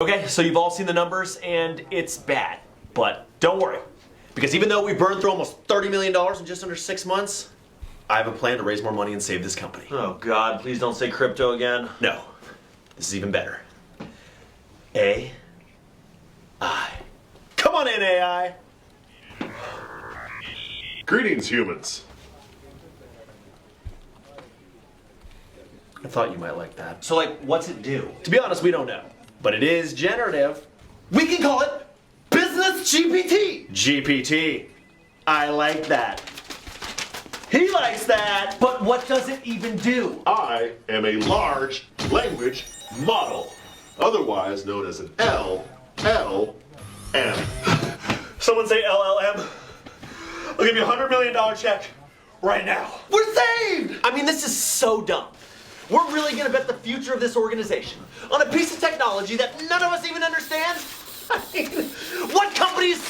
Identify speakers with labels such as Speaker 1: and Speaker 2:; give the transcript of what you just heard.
Speaker 1: Okay, so you've all seen the numbers and it's bad, but don't worry. Because even though we burned through almost $30 million in just under 6 months, I have a plan to raise more money and save this company.
Speaker 2: Oh God, please don't say crypto again.
Speaker 1: No, this is even better. AI. Come on in, AI.
Speaker 3: Greetings, humans.
Speaker 1: I thought you might like that.
Speaker 2: So like, what's it do?
Speaker 1: To be honest, we don't know. But it is generative. We can call it Business GPT. GPT. I like that. He likes that.
Speaker 2: But what does it even do?
Speaker 3: I am a large language model, otherwise known as an LLM.
Speaker 1: Someone say LLM. I'll give you a $100 million check right now.
Speaker 2: We're saved!
Speaker 1: I mean, this is so dumb. We're really gonna bet the future of this organization on a piece of technology that none of us even understand? I mean, what companies